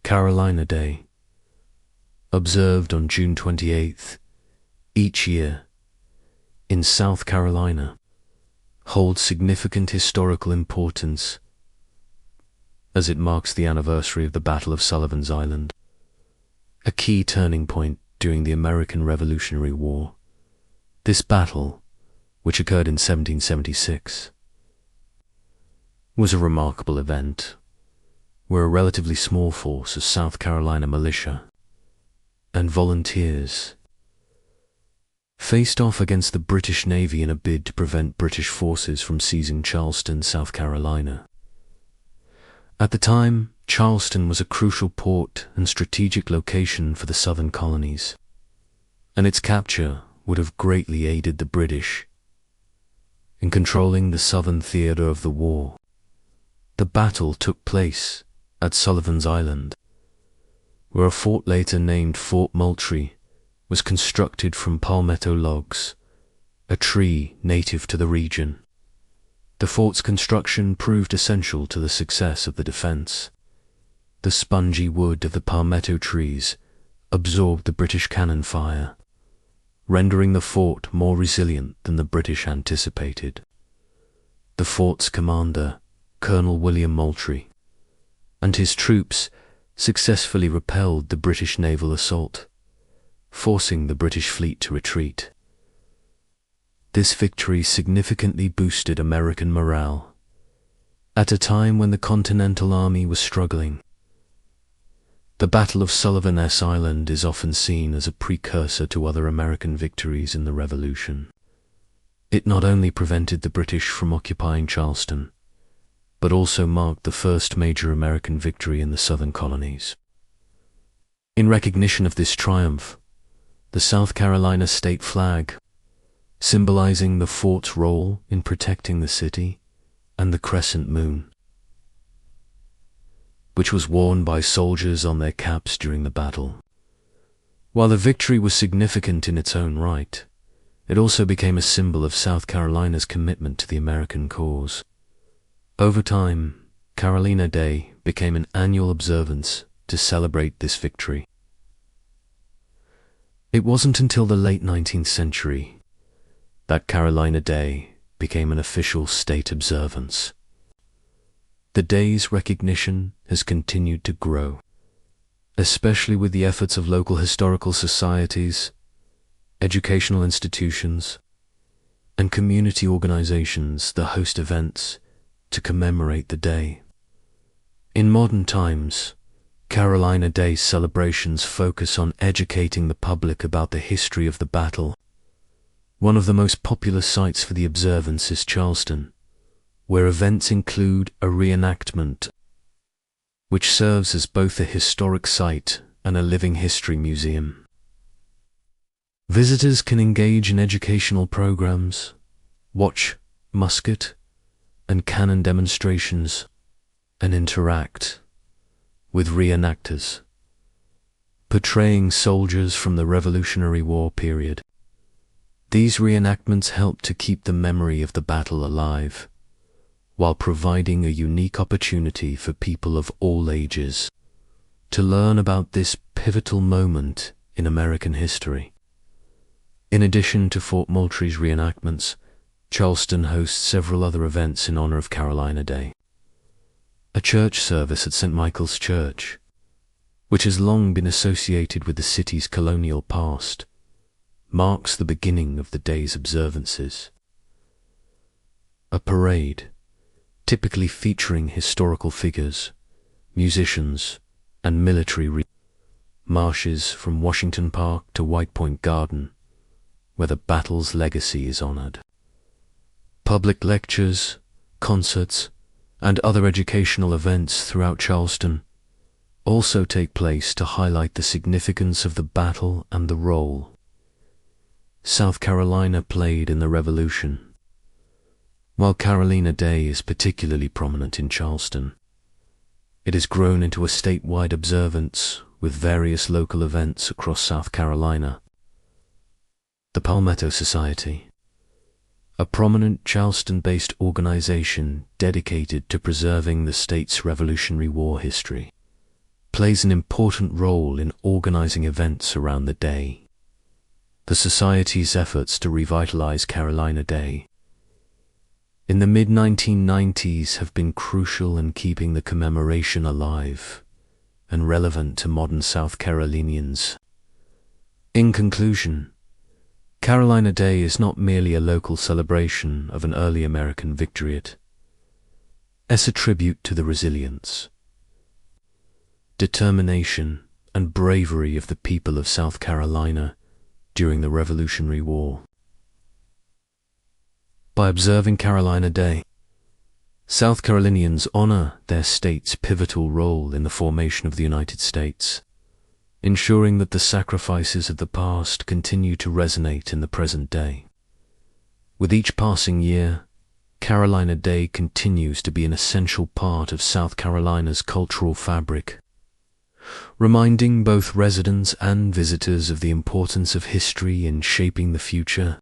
Carolina Day, observed on June 28th each year in South Carolina, holds significant historical importance as it marks the anniversary of the Battle of Sullivan's Island, a key turning point during the American Revolutionary War. This battle, which occurred in 1776, was a remarkable event where a relatively small force of South Carolina militia and volunteers faced off against the British Navy in a bid to prevent British forces from seizing Charleston, South Carolina. At the time, Charleston was a crucial port and strategic location for the southern colonies, and its capture would have greatly aided the British in controlling the southern theater of the war. The battle took place at Sullivan's Island, where a fort later named Fort Moultrie was constructed from palmetto logs, a tree native to the region. The fort's construction proved essential to the success of the defense. The spongy wood of the palmetto trees absorbed the British cannon fire, rendering the fort more resilient than the British anticipated. The fort's commander, Colonel William Moultrie, and his troops successfully repelled the British naval assault, forcing the British fleet to retreat. This victory significantly boosted American morale at a time when the Continental Army was struggling. The Battle of Sullivan's Island is often seen as a precursor to other American victories in the Revolution. It not only prevented the British from occupying Charleston, but also marked the first major American victory in the southern colonies. In recognition of this triumph, the South Carolina state flag, symbolizing the fort's role in protecting the city, and the crescent moon, which was worn by soldiers on their caps during the battle. While the victory was significant in its own right, it also became a symbol of South Carolina's commitment to the American cause. Over time, Carolina Day became an annual observance to celebrate this victory. It wasn't until the late 19th century that Carolina Day became an official state observance. The day's recognition has continued to grow, especially with the efforts of local historical societies, educational institutions, and community organizations that host events to commemorate the day. In modern times, Carolina Day celebrations focus on educating the public about the history of the battle. One of the most popular sites for the observance is Charleston, where events include a reenactment, which serves as both a historic site and a living history museum. Visitors can engage in educational programs, watch musket and cannon demonstrations, and interact with reenactors, portraying soldiers from the Revolutionary War period. These reenactments help to keep the memory of the battle alive, while providing a unique opportunity for people of all ages to learn about this pivotal moment in American history. In addition to Fort Moultrie's reenactments, Charleston hosts several other events in honor of Carolina Day. A church service at St. Michael's Church, which has long been associated with the city's colonial past, marks the beginning of the day's observances. A parade, typically featuring historical figures, musicians, and military marches from Washington Park to White Point Garden, where the battle's legacy is honored. Public lectures, concerts, and other educational events throughout Charleston also take place to highlight the significance of the battle and the role South Carolina played in the Revolution. While Carolina Day is particularly prominent in Charleston, it has grown into a statewide observance with various local events across South Carolina. The Palmetto Society, a prominent Charleston-based organization dedicated to preserving the state's Revolutionary War history, plays an important role in organizing events around the day. The Society's efforts to revitalize Carolina Day in the mid-1990s have been crucial in keeping the commemoration alive and relevant to modern South Carolinians. In conclusion, Carolina Day is not merely a local celebration of an early American victory. It's a tribute to the resilience, determination, and bravery of the people of South Carolina during the Revolutionary War. By observing Carolina Day, South Carolinians honor their state's pivotal role in the formation of the United States, ensuring that the sacrifices of the past continue to resonate in the present day. With each passing year, Carolina Day continues to be an essential part of South Carolina's cultural fabric, reminding both residents and visitors of the importance of history in shaping the future.